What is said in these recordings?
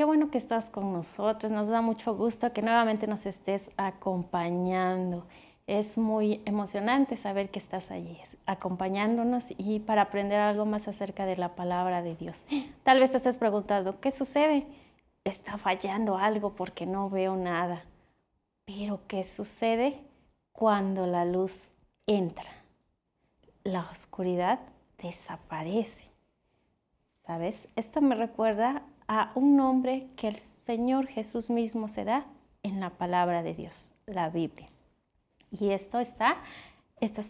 qué bueno que estás con nosotros. Nos da mucho gusto que nuevamente nos estés acompañando. Es muy emocionante saber que estás allí acompañándonos y para aprender algo más acerca de la palabra de Dios. Tal vez te estés preguntando, ¿qué sucede? Está fallando algo porque no veo nada. Pero ¿qué sucede cuando la luz entra? La oscuridad desaparece. ¿Sabes? Esto me recuerda a un nombre que el Señor Jesús mismo se da en la palabra de Dios, la Biblia. Y estas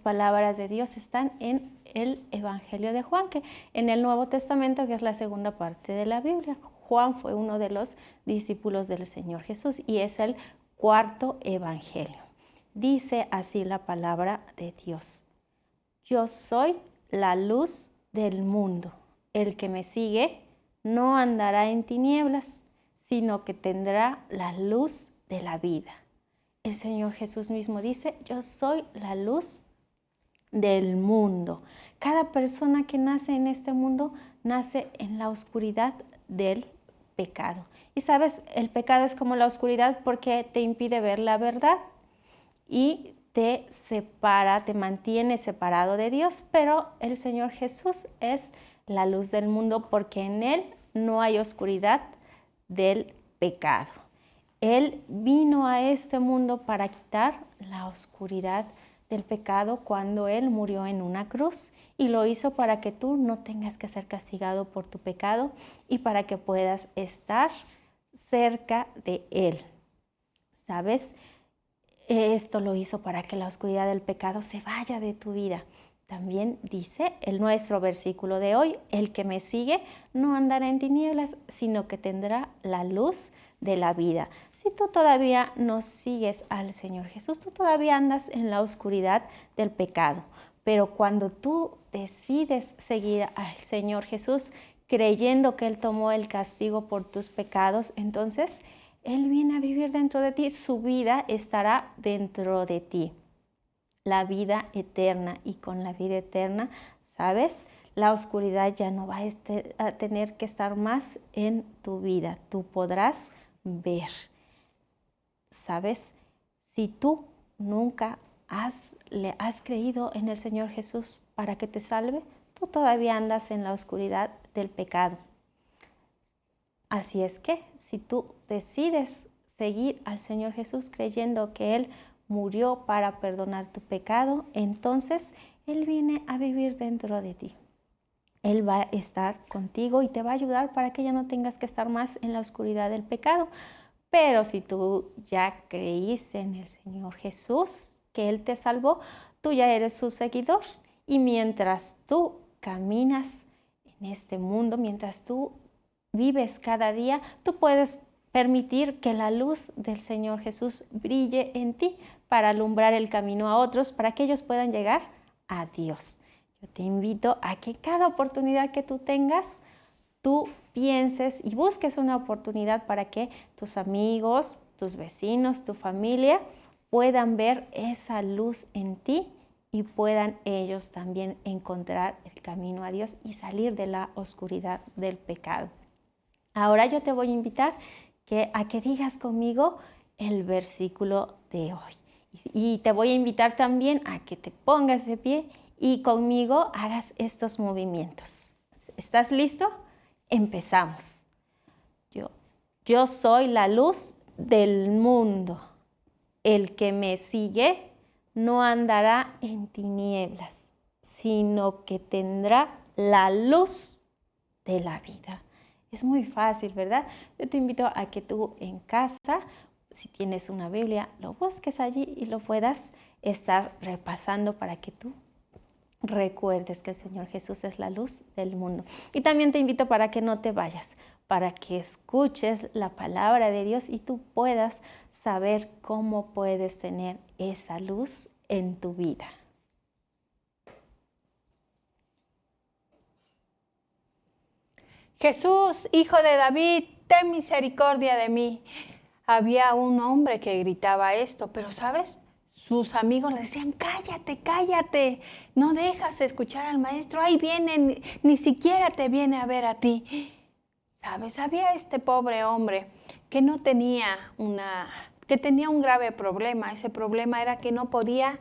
palabras de Dios están en el Evangelio de Juan, que en el Nuevo Testamento, que es la segunda parte de la Biblia. Juan fue uno de los discípulos del Señor Jesús y es el cuarto Evangelio. Dice así la palabra de Dios: Yo soy la luz del mundo. El que me sigue no andará en tinieblas, sino que tendrá la luz de la vida. El Señor Jesús mismo dice, yo soy la luz del mundo. Cada persona que nace en este mundo nace en la oscuridad del pecado. Y sabes, el pecado es como la oscuridad porque te impide ver la verdad y te separa, te mantiene separado de Dios, pero el Señor Jesús es la luz del mundo porque en Él no hay oscuridad del pecado. Él vino a este mundo para quitar la oscuridad del pecado cuando Él murió en una cruz y lo hizo para que tú no tengas que ser castigado por tu pecado y para que puedas estar cerca de Él. ¿Sabes? Esto lo hizo para que la oscuridad del pecado se vaya de tu vida. También dice nuestro versículo de hoy, el que me sigue no andará en tinieblas, sino que tendrá la luz de la vida. Si tú todavía no sigues al Señor Jesús, tú todavía andas en la oscuridad del pecado. Pero cuando tú decides seguir al Señor Jesús, creyendo que Él tomó el castigo por tus pecados, entonces Él viene a vivir dentro de ti, su vida estará dentro de ti. La vida eterna, y con la vida eterna, ¿sabes? La oscuridad ya no va a tener que estar más en tu vida. Tú podrás ver. ¿Sabes? Si tú nunca le has creído en el Señor Jesús para que te salve, tú todavía andas en la oscuridad del pecado. Así es que si tú decides seguir al Señor Jesús creyendo que Él murió para perdonar tu pecado, entonces Él viene a vivir dentro de ti. Él va a estar contigo y te va a ayudar para que ya no tengas que estar más en la oscuridad del pecado. Pero si tú ya creíste en el Señor Jesús, que Él te salvó, tú ya eres su seguidor. Y mientras tú caminas en este mundo, mientras tú vives cada día, tú puedes permitir que la luz del Señor Jesús brille en ti para alumbrar el camino a otros, para que ellos puedan llegar a Dios. Yo te invito a que cada oportunidad que tú tengas, tú pienses y busques una oportunidad para que tus amigos, tus vecinos, tu familia puedan ver esa luz en ti y puedan ellos también encontrar el camino a Dios y salir de la oscuridad del pecado. Ahora yo te voy a invitar a que digas conmigo el versículo de hoy. Y te voy a invitar también a que te pongas de pie y conmigo hagas estos movimientos. ¿Estás listo? Empezamos. Yo soy la luz del mundo. El que me sigue no andará en tinieblas, sino que tendrá la luz de la vida. Es muy fácil, ¿verdad? Yo te invito a que tú en casa, si tienes una Biblia, lo busques allí y lo puedas estar repasando para que tú recuerdes que el Señor Jesús es la luz del mundo. Y también te invito para que no te vayas, para que escuches la palabra de Dios y tú puedas saber cómo puedes tener esa luz en tu vida. Jesús, hijo de David, ten misericordia de mí. Había un hombre que gritaba esto, pero ¿sabes? Sus amigos le decían, cállate, cállate, no dejas escuchar al maestro, ahí viene, ni siquiera te viene a ver a ti. ¿Sabes? Había este pobre hombre que no tenía que tenía un grave problema. Ese problema era que no podía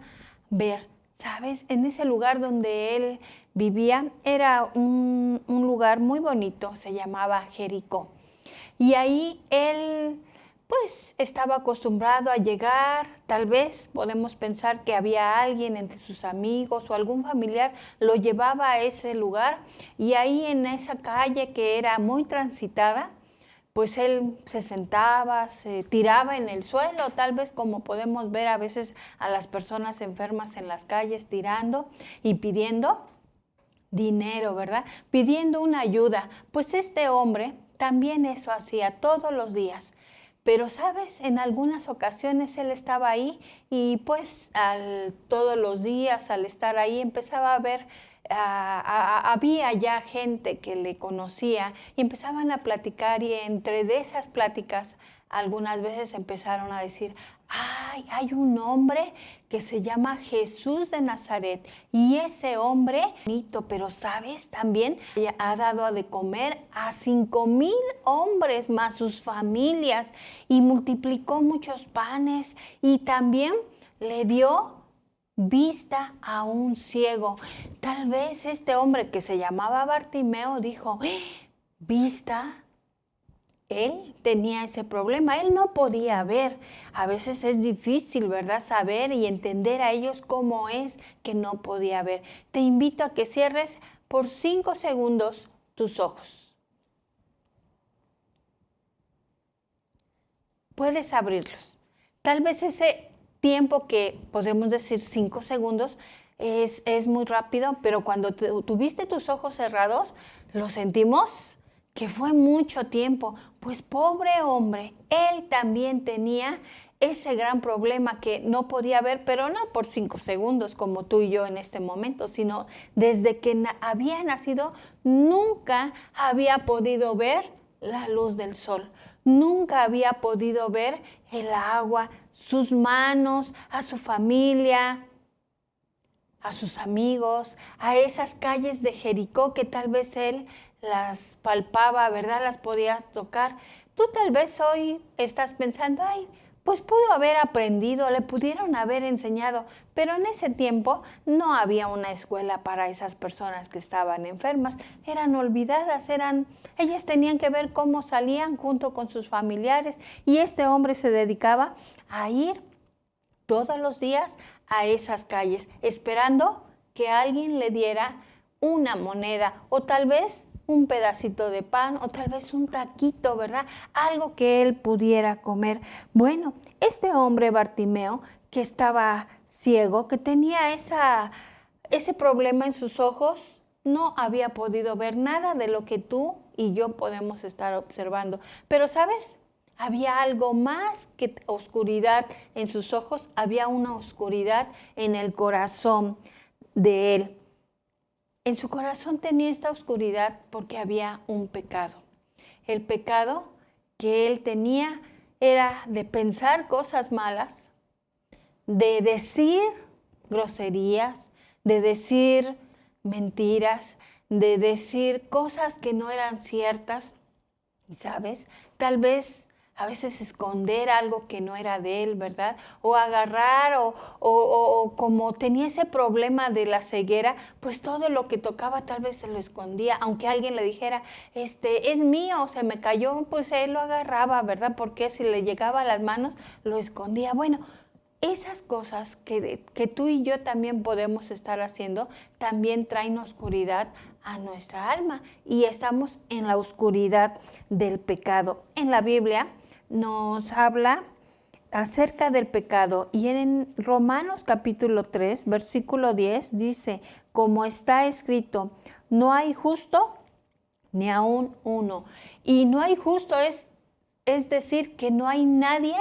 ver. ¿Sabes? En ese lugar donde él vivía era un lugar muy bonito, se llamaba Jericó. Y ahí él pues estaba acostumbrado a llegar, tal vez podemos pensar que había alguien entre sus amigos o algún familiar lo llevaba a ese lugar y ahí en esa calle que era muy transitada, pues él se sentaba, se tiraba en el suelo, tal vez como podemos ver a veces a las personas enfermas en las calles tirando y pidiendo dinero, ¿verdad? Pidiendo una ayuda. Pues este hombre también eso hacía todos los días. Pero, ¿sabes? En algunas ocasiones él estaba ahí y pues todos los días al estar ahí empezaba a ver, había ya gente que le conocía y empezaban a platicar y entre de esas pláticas algunas veces empezaron a decir, ay, hay un hombre que se llama Jesús de Nazaret y ese hombre, bonito, pero sabes, también ha dado de comer a 5,000 hombres más sus familias y multiplicó muchos panes y también le dio vista a un ciego. Tal vez este hombre que se llamaba Bartimeo dijo, vista. Él tenía ese problema, él no podía ver. A veces es difícil, ¿verdad? Saber y entender a ellos cómo es que no podía ver. Te invito a que cierres por 5 segundos tus ojos. Puedes abrirlos. Tal vez ese tiempo que podemos decir 5 segundos es muy rápido, pero cuando tuviste tus ojos cerrados, ¿lo sentimos? Que fue mucho tiempo, pues pobre hombre, él también tenía ese gran problema que no podía ver, pero no por 5 segundos como tú y yo en este momento, sino desde que había nacido nunca había podido ver la luz del sol, nunca había podido ver el agua, sus manos, a su familia, a sus amigos, a esas calles de Jericó que tal vez él las palpaba, ¿verdad? Las podía tocar. Tú tal vez hoy estás pensando, ay, pues pudo haber aprendido, le pudieron haber enseñado, pero en ese tiempo no había una escuela para esas personas que estaban enfermas, eran olvidadas, ellas tenían que ver cómo salían junto con sus familiares y este hombre se dedicaba a ir todos los días a esas calles, esperando que alguien le diera una moneda o tal vez un pedacito de pan o tal vez un taquito, ¿verdad? Algo que él pudiera comer. Bueno, este hombre Bartimeo, que estaba ciego, que tenía ese problema en sus ojos, no había podido ver nada de lo que tú y yo podemos estar observando. Pero, ¿sabes? Había algo más que oscuridad en sus ojos, había una oscuridad en el corazón de él. En su corazón tenía esta oscuridad porque había un pecado. El pecado que él tenía era de pensar cosas malas, de decir groserías, de decir mentiras, de decir cosas que no eran ciertas. Y sabes, tal vez a veces esconder algo que no era de él, ¿verdad? O agarrar o como tenía ese problema de la ceguera, pues todo lo que tocaba tal vez se lo escondía, aunque alguien le dijera, es mío, se me cayó, pues él lo agarraba, ¿verdad? Porque si le llegaba a las manos, lo escondía. Bueno, esas cosas que tú y yo también podemos estar haciendo, también traen oscuridad a nuestra alma y estamos en la oscuridad del pecado. En la Biblia nos habla acerca del pecado y en Romanos capítulo 3, versículo 10 dice, como está escrito, no hay justo ni aún uno. Y no hay justo es decir que no hay nadie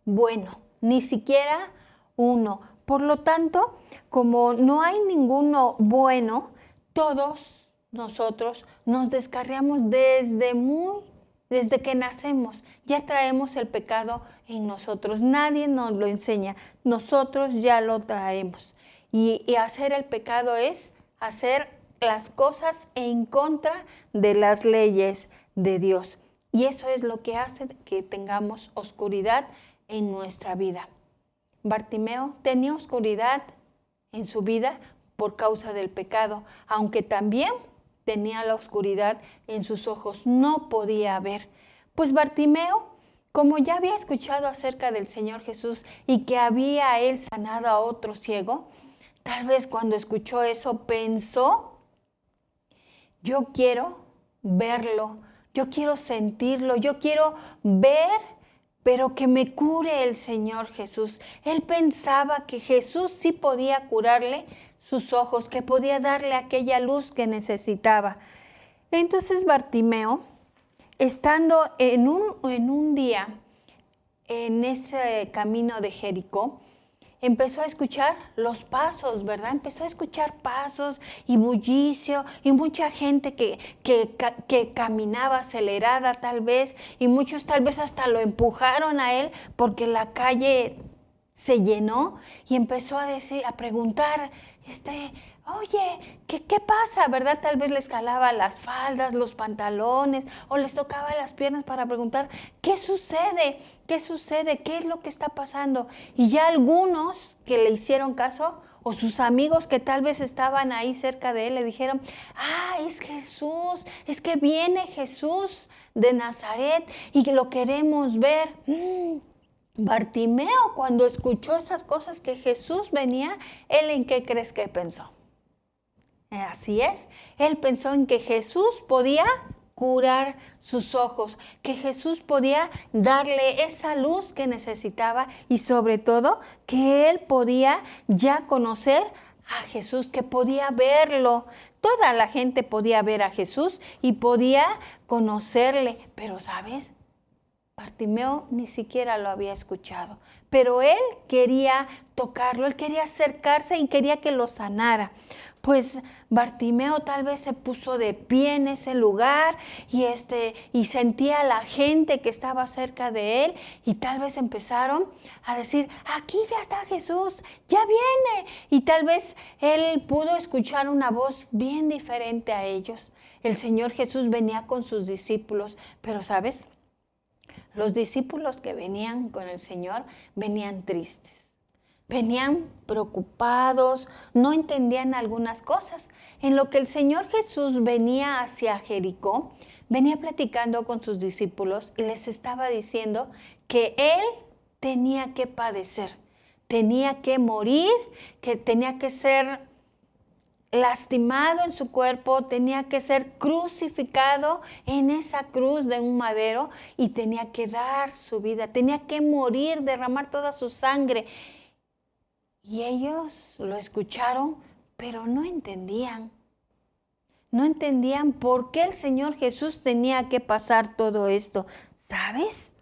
bueno, ni siquiera uno. Por lo tanto, como no hay ninguno bueno, todos nosotros nos descarriamos desde que nacemos. Ya traemos el pecado en nosotros. Nadie nos lo enseña. Nosotros ya lo traemos. Y hacer el pecado es hacer las cosas en contra de las leyes de Dios. Y eso es lo que hace que tengamos oscuridad en nuestra vida. Bartimeo tenía oscuridad en su vida por causa del pecado, aunque también tenía la oscuridad en sus ojos, no podía ver. Pues Bartimeo, como ya había escuchado acerca del Señor Jesús y que había él sanado a otro ciego, tal vez cuando escuchó eso pensó, yo quiero verlo, yo quiero sentirlo, yo quiero ver, pero que me cure el Señor Jesús. Él pensaba que Jesús sí podía curarle sus ojos, que podía darle aquella luz que necesitaba. Entonces Bartimeo, estando en un día en ese camino de Jericó, empezó a escuchar los pasos, ¿verdad? Empezó a escuchar pasos y bullicio y mucha gente que caminaba acelerada tal vez, y muchos tal vez hasta lo empujaron a él porque la calle se llenó, y empezó a preguntar, oye, ¿qué pasa? ¿Verdad? Tal vez les jalaba las faldas, los pantalones, o les tocaba las piernas para preguntar, ¿qué sucede? ¿Qué sucede? ¿Qué es lo que está pasando? Y ya algunos que le hicieron caso, o sus amigos que tal vez estaban ahí cerca de él, le dijeron, es Jesús, es que viene Jesús de Nazaret y lo queremos ver. Bartimeo, cuando escuchó esas cosas que Jesús venía, ¿él en qué crees que pensó? Así es, él pensó en que Jesús podía curar sus ojos, que Jesús podía darle esa luz que necesitaba, y sobre todo que él podía ya conocer a Jesús, que podía verlo. Toda la gente podía ver a Jesús y podía conocerle, pero ¿sabes? Bartimeo ni siquiera lo había escuchado, pero él quería tocarlo, él quería acercarse y quería que lo sanara. Pues Bartimeo tal vez se puso de pie en ese lugar y sentía a la gente que estaba cerca de él, y tal vez empezaron a decir, aquí ya está Jesús, ya viene. Y tal vez él pudo escuchar una voz bien diferente a ellos. El Señor Jesús venía con sus discípulos, pero ¿sabes? Los discípulos que venían con el Señor venían tristes, venían preocupados, no entendían algunas cosas. En lo que el Señor Jesús venía hacia Jericó, venía platicando con sus discípulos y les estaba diciendo que Él tenía que padecer, tenía que morir, que tenía que ser lastimado en su cuerpo, tenía que ser crucificado en esa cruz de un madero, y tenía que dar su vida, tenía que morir, derramar toda su sangre. Y ellos lo escucharon, pero no entendían. No entendían por qué el Señor Jesús tenía que pasar todo esto. ¿Sabes?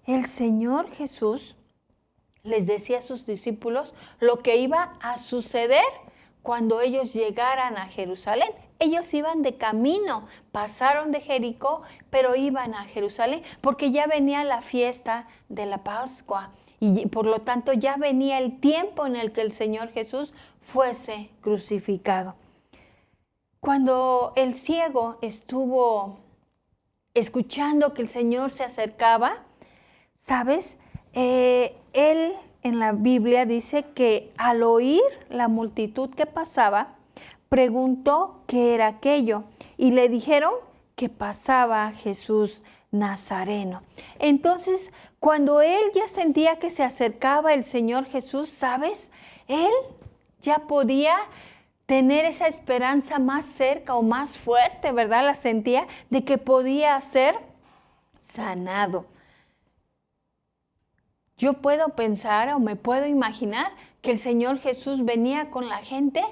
El Señor Jesús les decía a sus discípulos lo que iba a suceder cuando ellos llegaran a Jerusalén. Ellos iban de camino, pasaron de Jericó, pero iban a Jerusalén porque ya venía la fiesta de la Pascua, y por lo tanto ya venía el tiempo en el que el Señor Jesús fuese crucificado. Cuando el ciego estuvo escuchando que el Señor se acercaba, ¿sabes? Él en la Biblia dice que al oír la multitud que pasaba, preguntó qué era aquello, y le dijeron que pasaba Jesús Nazareno. Entonces, cuando él ya sentía que se acercaba el Señor Jesús, ¿sabes? Él ya podía tener esa esperanza más cerca o más fuerte, ¿verdad? La sentía de que podía ser sanado. Yo puedo pensar o me puedo imaginar que el Señor Jesús venía con la gente,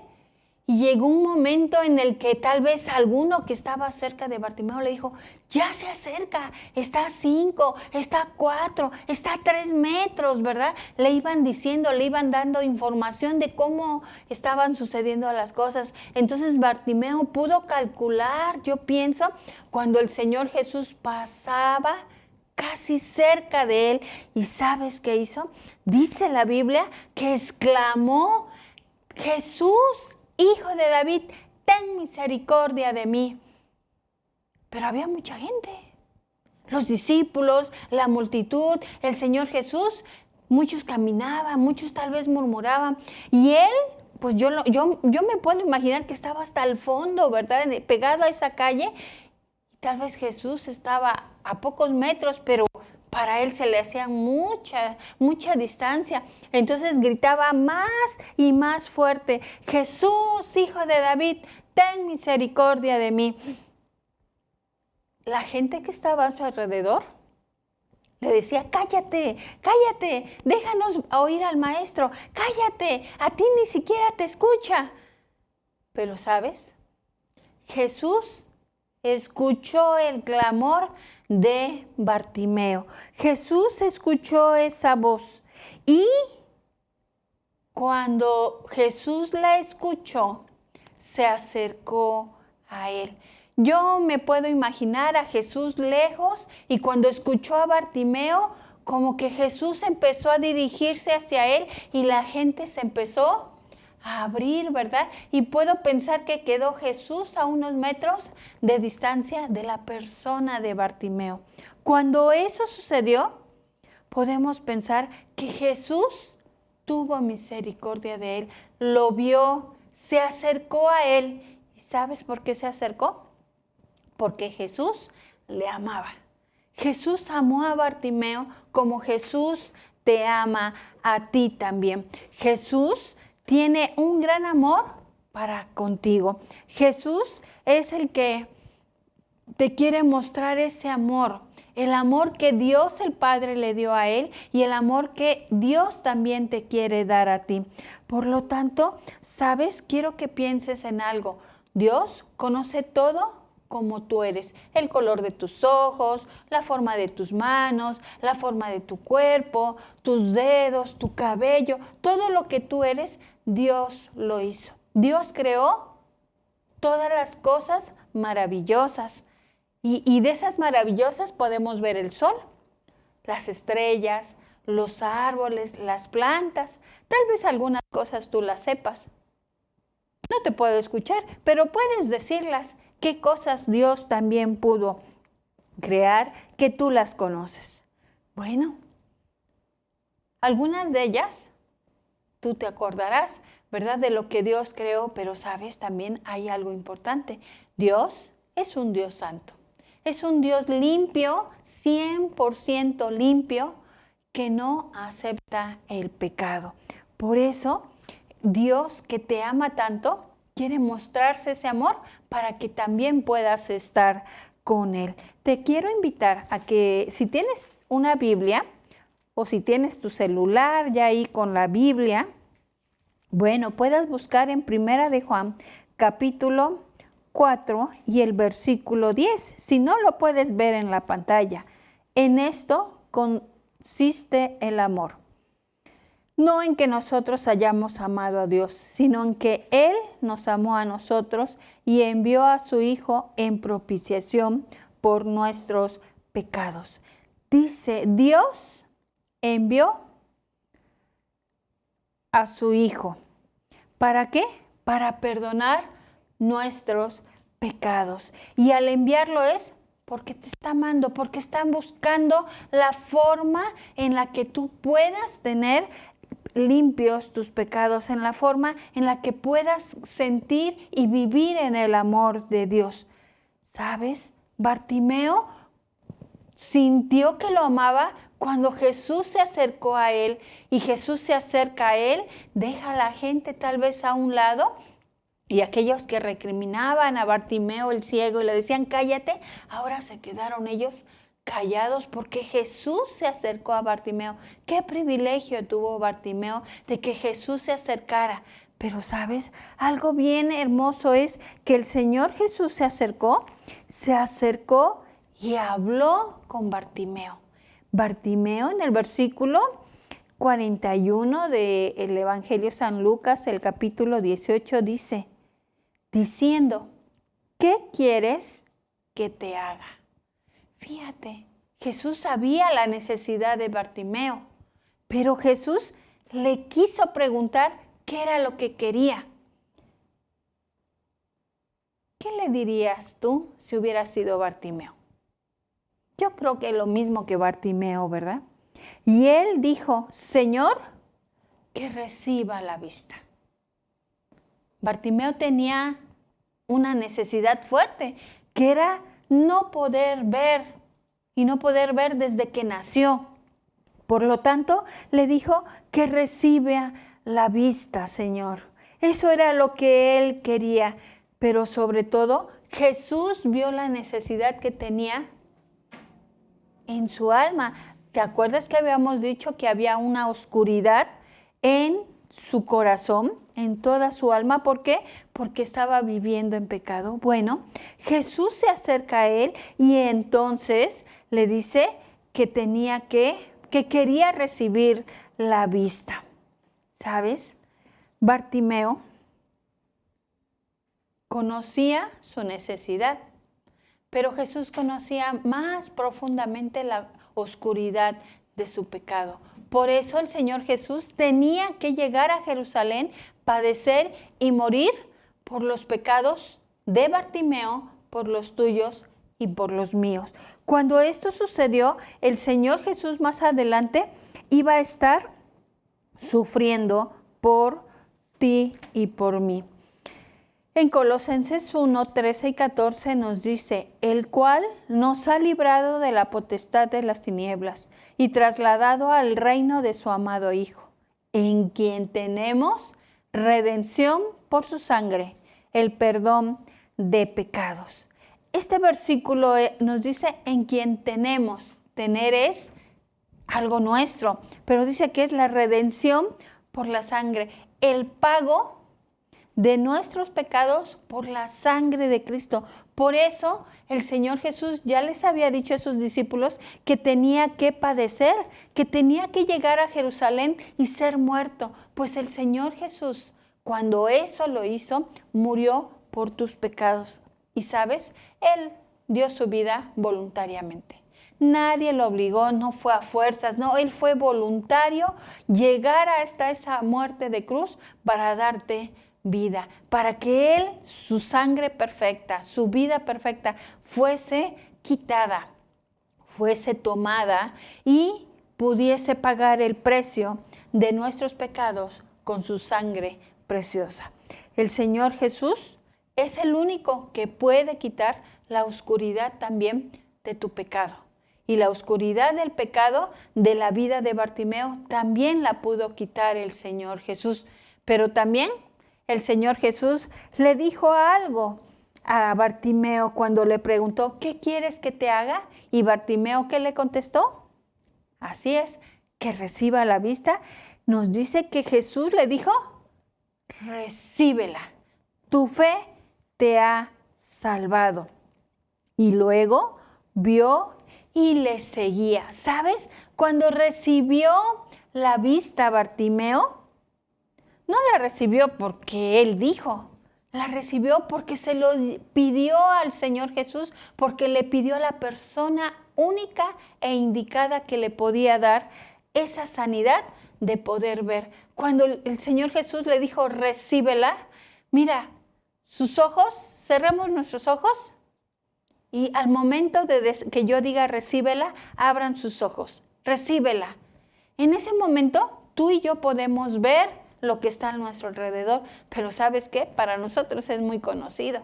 y llegó un momento en el que tal vez alguno que estaba cerca de Bartimeo le dijo, ya se acerca, está a 5, está a 4, está a 3 metros, ¿verdad? Le iban diciendo, le iban dando información de cómo estaban sucediendo las cosas. Entonces Bartimeo pudo calcular, yo pienso, cuando el Señor Jesús pasaba casi cerca de él. ¿Y sabes qué hizo? Dice la Biblia que exclamó, Jesús, Hijo de David, ten misericordia de mí. pero había mucha gente. Los discípulos, la multitud, el Señor Jesús, muchos caminaban, muchos tal vez murmuraban. Y él, pues yo me puedo imaginar que estaba hasta el fondo, ¿verdad? Pegado a esa calle. Tal vez Jesús estaba a pocos metros, pero para él se le hacía mucha distancia. Entonces gritaba más y más fuerte: Jesús, hijo de David, ten misericordia de mí. La gente que estaba a su alrededor le decía: cállate, cállate, déjanos oír al maestro, cállate, a ti ni siquiera te escucha. Pero ¿sabes? Jesús escuchó el clamor de Bartimeo. Jesús escuchó esa voz y cuando Jesús la escuchó, se acercó a él. Yo me puedo imaginar a Jesús lejos y cuando escuchó a Bartimeo, como que Jesús empezó a dirigirse hacia él y la gente se empezó a abrir, ¿verdad? Y puedo pensar que quedó Jesús a unos metros de distancia de la persona de Bartimeo. Cuando eso sucedió, podemos pensar que Jesús tuvo misericordia de él, lo vio, se acercó a él. ¿Y sabes por qué se acercó? Porque Jesús le amaba. Jesús amó a Bartimeo como Jesús te ama a ti también. Jesús tiene un gran amor para contigo. Jesús es el que te quiere mostrar ese amor, el amor que Dios el Padre le dio a él y el amor que Dios también te quiere dar a ti. Por lo tanto, ¿sabes? Quiero que pienses en algo. Dios conoce todo como tú eres, el color de tus ojos, la forma de tus manos, la forma de tu cuerpo, tus dedos, tu cabello, todo lo que tú eres, Dios lo hizo. Dios creó todas las cosas maravillosas y de esas maravillosas podemos ver el sol, las estrellas, los árboles, las plantas. Tal vez algunas cosas tú las sepas. No te puedo escuchar, pero puedes decirlas. ¿Qué cosas Dios también pudo crear que tú las conoces? Bueno, algunas de ellas tú te acordarás, ¿verdad? De lo que Dios creó, pero sabes, también hay algo importante. Dios es un Dios santo. Es un Dios limpio, 100% limpio, que no acepta el pecado. Por eso, Dios que te ama tanto, quiere mostrarse ese amor para que también puedas estar con Él. Te quiero invitar a que si tienes una Biblia o si tienes tu celular ya ahí con la Biblia, bueno, puedas buscar en Primera de Juan, capítulo 4 y el versículo 10. Si no, lo puedes ver en la pantalla. En esto consiste el amor. No en que nosotros hayamos amado a Dios, sino en que Él nos amó a nosotros y envió a su Hijo en propiciación por nuestros pecados. Dice, Dios envió a su Hijo. ¿Para qué? Para perdonar nuestros pecados. Y al enviarlo es porque te está amando, porque están buscando la forma en la que tú puedas tener limpios tus pecados, en la forma en la que puedas sentir y vivir en el amor de Dios. ¿Sabes? Bartimeo sintió que lo amaba cuando Jesús se acercó a él y Jesús se acerca a él, deja a la gente tal vez a un lado y aquellos que recriminaban a Bartimeo el ciego y le decían cállate, ahora se quedaron ellos callados porque Jesús se acercó a Bartimeo. Qué privilegio tuvo Bartimeo de que Jesús se acercara. Pero ¿sabes? Algo bien hermoso es que el Señor Jesús se acercó y habló con Bartimeo. Bartimeo en el versículo 41 del Evangelio San Lucas, el capítulo 18, dice, diciendo, ¿qué quieres que te haga? Fíjate, Jesús sabía la necesidad de Bartimeo, pero Jesús le quiso preguntar qué era lo que quería. ¿qué le dirías tú si hubieras sido Bartimeo? Yo creo que lo mismo que Bartimeo, ¿verdad? Y él dijo, Señor, que reciba la vista. Bartimeo tenía una necesidad fuerte, que era no poder ver, y no poder ver desde que nació. Por lo tanto, le dijo que reciba la vista, Señor. Eso era lo que él quería, pero sobre todo, Jesús vio la necesidad que tenía en su alma. ¿Te acuerdas que habíamos dicho que había una oscuridad en su corazón, en toda su alma? ¿Por qué? Porque estaba viviendo en pecado. Bueno, Jesús se acerca a él y entonces le dice que que quería recibir la vista. ¿Sabes? Bartimeo conocía su necesidad, pero Jesús conocía más profundamente la oscuridad de su pecado. Por eso el Señor Jesús tenía que llegar a Jerusalén, padecer y morir por los pecados de Bartimeo, por los tuyos y por los míos. Cuando esto sucedió, el Señor Jesús más adelante iba a estar sufriendo por ti y por mí. En Colosenses 1, 13 y 14 nos dice, el cual nos ha librado de la potestad de las tinieblas y trasladado al reino de su amado Hijo, en quien tenemos redención por su sangre, el perdón de pecados. Este versículo nos dice en quien tenemos. Tener es algo nuestro, pero dice que es la redención por la sangre, el pago de nuestros pecados por la sangre de Cristo. Por eso el Señor Jesús ya les había dicho a sus discípulos que tenía que padecer, que tenía que llegar a Jerusalén y ser muerto. Pues el Señor Jesús, cuando eso lo hizo, murió por tus pecados. Y sabes, Él dio su vida voluntariamente. Nadie lo obligó, no fue a fuerzas, no, Él fue voluntario llegar hasta esa muerte de cruz para darte vida, para que Él, su sangre perfecta, su vida perfecta, fuese quitada, fuese tomada y pudiese pagar el precio de nuestros pecados con su sangre preciosa. El Señor Jesús es el único que puede quitar la oscuridad también de tu pecado. Y la oscuridad del pecado de la vida de Bartimeo también la pudo quitar el Señor Jesús. Pero también el Señor Jesús le dijo algo a Bartimeo cuando le preguntó, ¿qué quieres que te haga? Y Bartimeo, ¿qué le contestó? Así es, que reciba la vista. Nos dice que Jesús le dijo, recíbela, tu fe te ha salvado. Y luego vio y le seguía. ¿Sabes? Cuando recibió la vista Bartimeo, no la recibió porque él dijo, la recibió porque se lo pidió al Señor Jesús, porque le pidió a la persona única e indicada que le podía dar esa sanidad de poder ver. Cuando el Señor Jesús le dijo, recíbela, mira, sus ojos, cerramos nuestros ojos y al momento de que yo diga recíbela, abran sus ojos, recíbela. En ese momento tú y yo podemos ver lo que está a nuestro alrededor, pero ¿sabes qué? Para nosotros es muy conocido,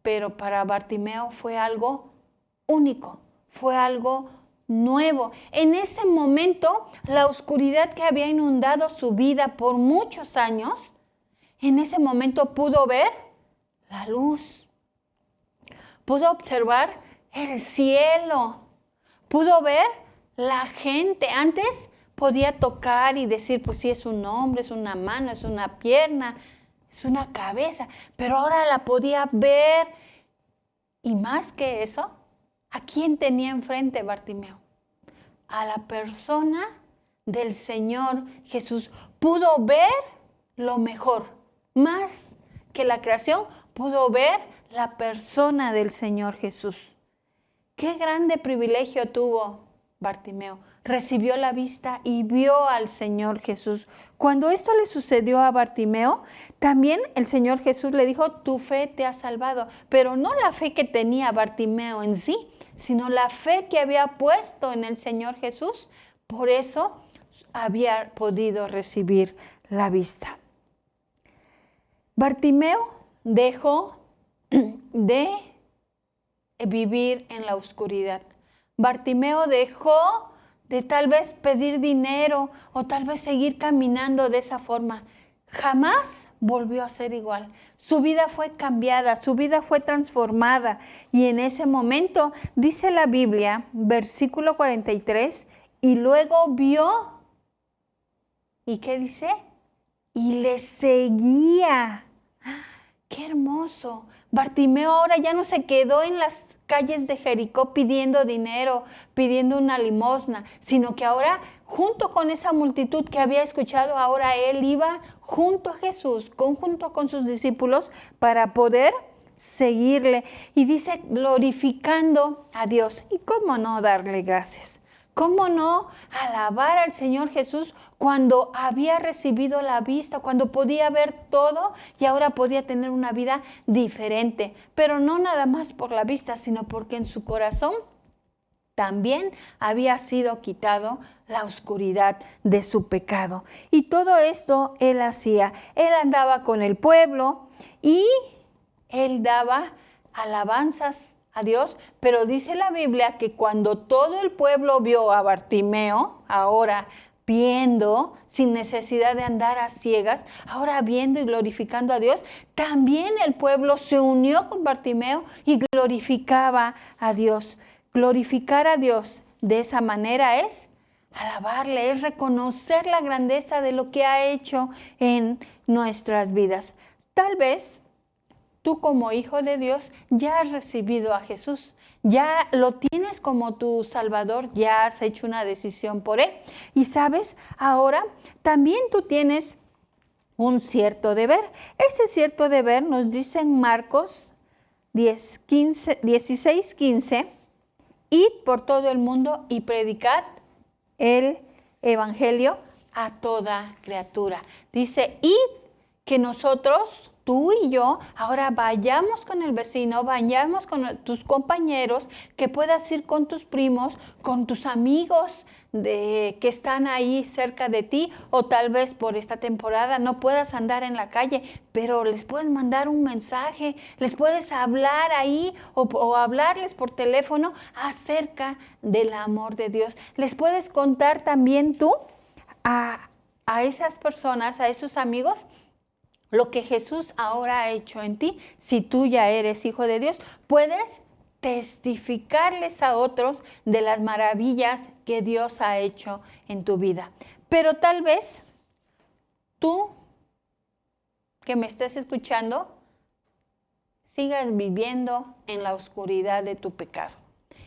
pero para Bartimeo fue algo único, fue algo nuevo. En ese momento, la oscuridad que había inundado su vida por muchos años, en ese momento pudo ver la luz, pudo observar el cielo, pudo ver la gente. Antes podía tocar y decir, pues sí, es un hombre, es una mano, es una pierna, es una cabeza, pero ahora la podía ver. Y más que eso, ¿a quién tenía enfrente Bartimeo? A la persona del Señor Jesús. Pudo ver lo mejor, más que la creación, pudo ver la persona del Señor Jesús. Qué grande privilegio tuvo Bartimeo, recibió la vista y vio al Señor Jesús. Cuando esto le sucedió a Bartimeo, también el Señor Jesús le dijo, tu fe te ha salvado, pero no la fe que tenía Bartimeo en sí, sino la fe que había puesto en el Señor Jesús. Por eso había podido recibir la vista. Bartimeo dejó de vivir en la oscuridad. Bartimeo dejó de tal vez pedir dinero o tal vez seguir caminando de esa forma. Jamás volvió a ser igual. Su vida fue cambiada, su vida fue transformada. Y en ese momento, dice la Biblia, versículo 43, y luego vio, ¿y qué dice? Y le seguía. ¡Qué hermoso! Bartimeo ahora ya no se quedó en las calles de Jericó pidiendo dinero, pidiendo una limosna, sino que ahora, junto con esa multitud que había escuchado, ahora él iba junto a Jesús, junto con sus discípulos, para poder seguirle. Y dice, glorificando a Dios. ¿Y cómo no darle gracias? ¿Cómo no alabar al Señor Jesús cuando había recibido la vista, cuando podía ver todo y ahora podía tener una vida diferente? Pero no nada más por la vista, sino porque en su corazón también había sido quitado la oscuridad de su pecado. Y todo esto él hacía. Él andaba con el pueblo y él daba alabanzas a Dios, pero dice la Biblia que cuando todo el pueblo vio a Bartimeo, ahora viendo, sin necesidad de andar a ciegas, ahora viendo y glorificando a Dios, también el pueblo se unió con Bartimeo y glorificaba a Dios. Glorificar a Dios de esa manera es alabarle, es reconocer la grandeza de lo que ha hecho en nuestras vidas. Tal vez tú como hijo de Dios ya has recibido a Jesús, ya lo tienes como tu Salvador, ya has hecho una decisión por Él. Y sabes, ahora también tú tienes un cierto deber. Ese cierto deber nos dice en Marcos 16:15, id por todo el mundo y predicad el Evangelio a toda criatura. Dice, id, que nosotros, tú y yo, ahora vayamos con el vecino, vayamos con tus compañeros, que puedas ir con tus primos, con tus amigos que están ahí cerca de ti, o tal vez por esta temporada no puedas andar en la calle, pero les puedes mandar un mensaje, les puedes hablar ahí o hablarles por teléfono acerca del amor de Dios. Les puedes contar también tú a esas personas, a esos amigos, lo que Jesús ahora ha hecho en ti. Si tú ya eres hijo de Dios, puedes testificarles a otros de las maravillas que Dios ha hecho en tu vida. Pero tal vez tú que me estés escuchando sigas viviendo en la oscuridad de tu pecado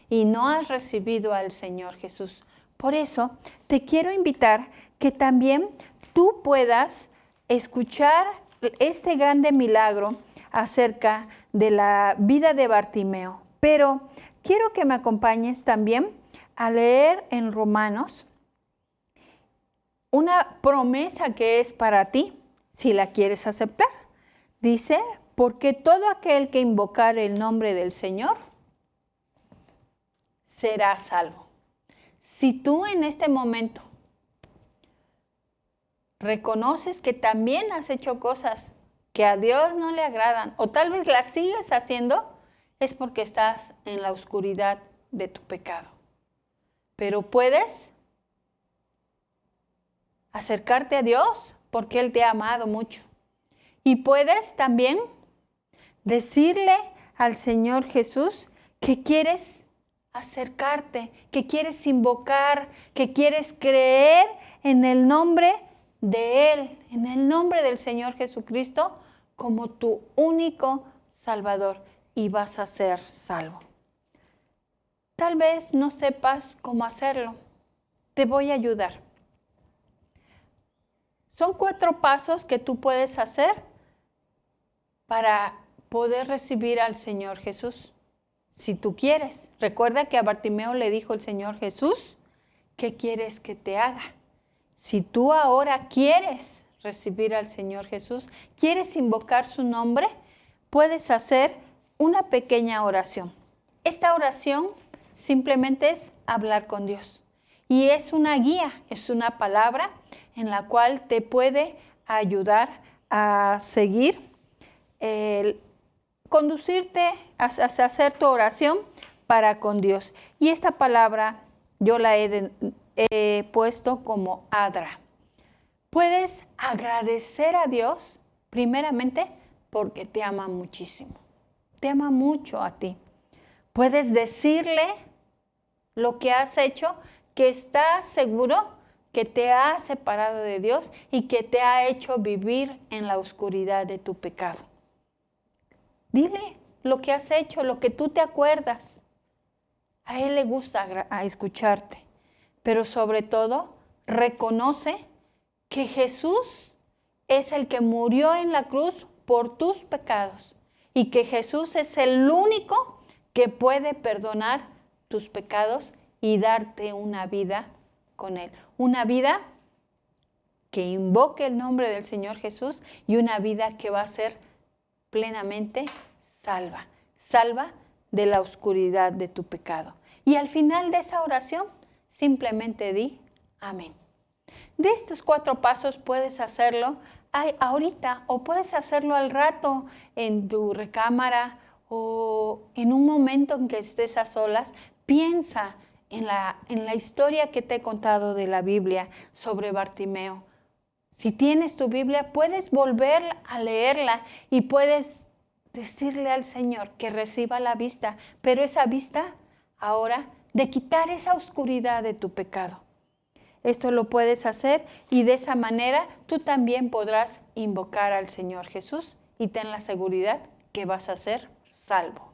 y no has recibido al Señor Jesús. Por eso te quiero invitar que también tú puedas escuchar este grande milagro acerca de la vida de Bartimeo. Pero quiero que me acompañes también a leer en Romanos una promesa que es para ti, si la quieres aceptar. Dice, porque todo aquel que invocare el nombre del Señor será salvo. Si tú en este momento reconoces que también has hecho cosas que a Dios no le agradan o tal vez las sigues haciendo, es porque estás en la oscuridad de tu pecado. Pero puedes acercarte a Dios porque Él te ha amado mucho. Y puedes también decirle al Señor Jesús que quieres acercarte, que quieres invocar, que quieres creer en el nombre de Él, en el nombre del Señor Jesucristo, como tu único Salvador, y vas a ser salvo. Tal vez no sepas cómo hacerlo. Te voy a ayudar. Son 4 pasos que tú puedes hacer para poder recibir al Señor Jesús, si tú quieres. Recuerda que a Bartimeo le dijo el Señor Jesús, ¿qué quieres que te haga? Si tú ahora quieres recibir al Señor Jesús, quieres invocar su nombre, puedes hacer una pequeña oración. Esta oración simplemente es hablar con Dios. Y es una guía, es una palabra en la cual te puede ayudar a seguir, conducirte a hacer tu oración para con Dios. Y esta palabra yo la he puesto como Adra. Puedes agradecer a Dios primeramente porque te ama muchísimo. Te ama mucho a ti. Puedes decirle lo que has hecho, que estás seguro que te ha separado de Dios y que te ha hecho vivir en la oscuridad de tu pecado. Dile lo que has hecho, lo que tú te acuerdas. A Él le gusta escucharte, pero sobre todo reconoce que Jesús es el que murió en la cruz por tus pecados y que Jesús es el único que puede perdonar tus pecados y darte una vida con Él. Una vida que invoque el nombre del Señor Jesús y una vida que va a ser plenamente salva. Salva de la oscuridad de tu pecado. Y al final de esa oración, simplemente di amén. De estos 4 pasos puedes hacerlo ahorita o puedes hacerlo al rato en tu recámara o en un momento en que estés a solas. Piensa en la historia que te he contado de la Biblia sobre Bartimeo. Si tienes tu Biblia, puedes volver a leerla y puedes decirle al Señor que reciba la vista, pero esa vista ahora de quitar esa oscuridad de tu pecado. Esto lo puedes hacer y de esa manera tú también podrás invocar al Señor Jesús y ten la seguridad que vas a ser salvo.